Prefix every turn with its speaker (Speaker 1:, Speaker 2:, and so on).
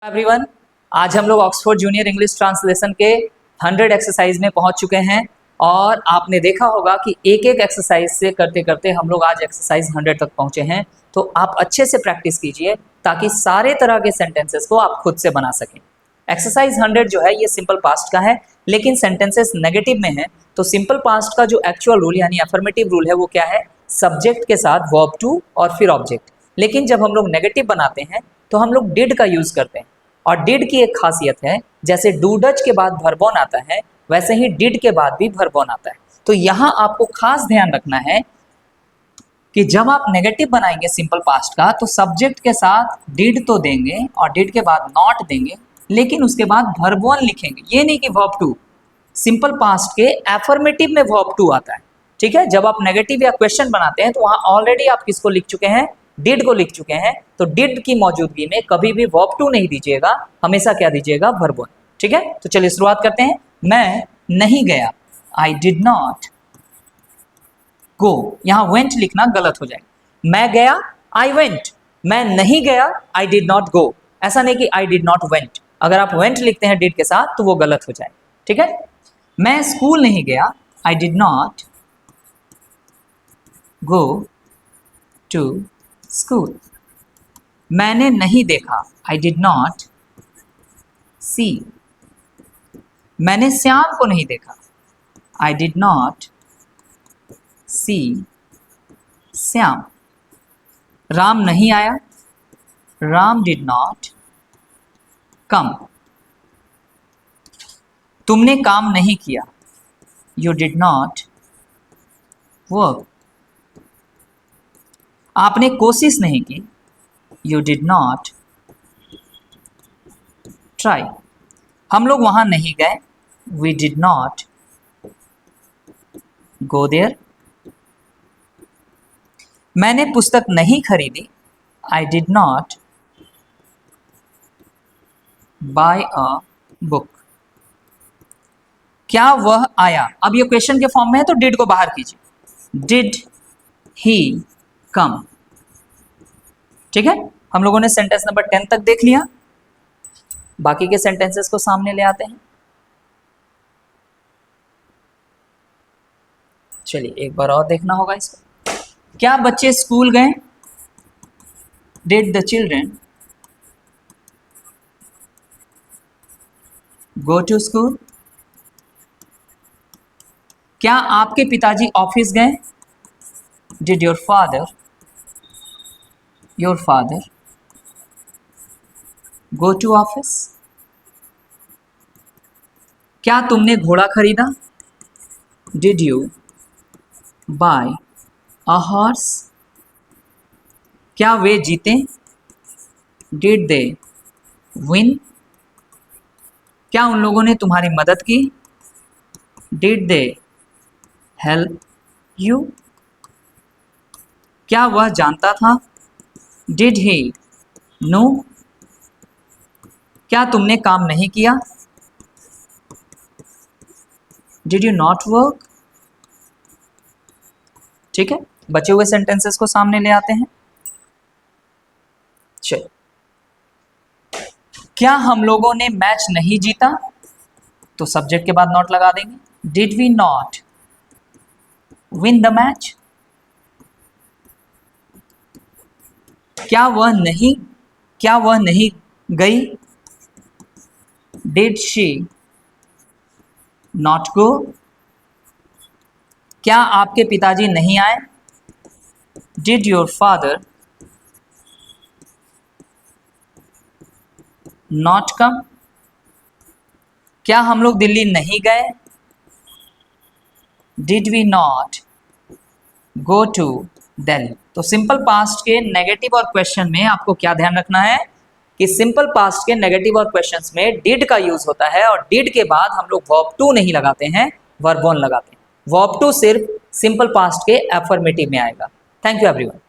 Speaker 1: Everyone, आज हम लोग ऑक्सफोर्ड जूनियर इंग्लिश ट्रांसलेशन के 100 एक्सरसाइज में पहुंच चुके हैं और आपने देखा होगा कि एक एक एक्सरसाइज से करते करते हम लोग आज एक्सरसाइज 100 तक पहुंचे हैं। तो आप अच्छे से प्रैक्टिस कीजिए ताकि सारे तरह के सेंटेंसेस को आप खुद से बना सकें। एक्सरसाइज 100 जो है ये सिंपल पास्ट का है, लेकिन सेंटेंसेस नेगेटिव में है। तो सिंपल पास्ट का जो एक्चुअल रूल यानी अफर्मेटिव रूल है वो क्या है? सब्जेक्ट के साथ वर्ब टू और फिर ऑब्जेक्ट। लेकिन जब हम लोग नेगेटिव बनाते हैं तो हम लोग डिड का यूज करते हैं, और डिड की एक खासियत है, जैसे डू डच के बाद वर्ब ऑन आता है वैसे ही डिड के बाद भी वर्ब ऑन आता है। तो यहाँ आपको खास ध्यान रखना है कि जब आप नेगेटिव बनाएंगे सिंपल पास्ट का तो सब्जेक्ट के साथ डिड तो देंगे और डिड के बाद नॉट देंगे, लेकिन उसके बाद वर्ब ऑन लिखेंगे। ये नहीं कि वर्ब टू। सिंपल पास्ट के एफर्मेटिव में वर्ब टू आता है, ठीक है। जब आप नेगेटिव या क्वेश्चन बनाते हैं तो वहां ऑलरेडी आप किसको लिख चुके हैं? डिड को लिख चुके हैं। तो डिड की मौजूदगी में कभी भी वर्ब टू नहीं दीजिएगा, हमेशा क्या दीजिएगा? वर्ब वन, ठीक है। तो चलिए शुरुआत करते हैं। मैं नहीं गया, आई डिड नॉट गो। यहां वेंट लिखना गलत हो जाएगा। मैं गया, आई वेंट। मैं नहीं गया, आई डिड नॉट गो। ऐसा नहीं कि आई डिड नॉट वेंट। अगर आप वेंट लिखते हैं डिड के साथ तो वो गलत हो जाएगा, ठीक है। मैं स्कूल नहीं गया, I did not go to school. मैंने नहीं देखा, आई डिड नॉट सी। मैंने श्याम को नहीं देखा, आई डिड नॉट सी श्याम। राम नहीं आया, राम डिड नॉट कम। तुमने काम नहीं किया, यू डिड नॉट वर्क। आपने कोशिश नहीं की, यू डिड नॉट ट्राई। हम लोग वहां नहीं गए, we did not go there. मैंने पुस्तक नहीं खरीदी, I did not buy a book. क्या वह आया? अब ये क्वेश्चन के फॉर्म में है तो डिड को बाहर कीजिए। डिड ही कम, ठीक है। हम लोगों ने सेंटेंस नंबर 10 तक देख लिया। बाकी के सेंटेंसेस को सामने ले आते हैं। चलिए एक बार और देखना होगा इसको। क्या बच्चे स्कूल गए? Did the children go to school? क्या आपके पिताजी ऑफिस गए? Did your father go to office? क्या तुमने घोड़ा खरीदा? Did you buy a horse? क्या वे जीते? Did they win? क्या उन लोगों ने तुम्हारी मदद की? Did they help you? क्या वह जानता था? Did he know? क्या तुमने काम नहीं किया? Did you not work? ठीक है, बचे हुए सेंटेंसेस को सामने ले आते हैं। चलो, क्या हम लोगों ने मैच नहीं जीता? तो सब्जेक्ट के बाद नॉट लगा देंगे। Did we not win the match? क्या वह नहीं गई? Did she not go? क्या आपके पिताजी नहीं आए? Did your father not come? क्या हम लोग दिल्ली नहीं गए? Did we not go to Delhi? तो सिंपल पास्ट के नेगेटिव और क्वेश्चन में आपको क्या ध्यान रखना है कि सिंपल पास्ट के नेगेटिव और क्वेश्चंस में डिड का यूज होता है, और डिड के बाद हम लोग वर्ब टू नहीं लगाते हैं, वर्ब वन लगाते हैं। वर्ब टू सिर्फ सिंपल पास्ट के एफर्मेटिव में आएगा। Thank you everyone.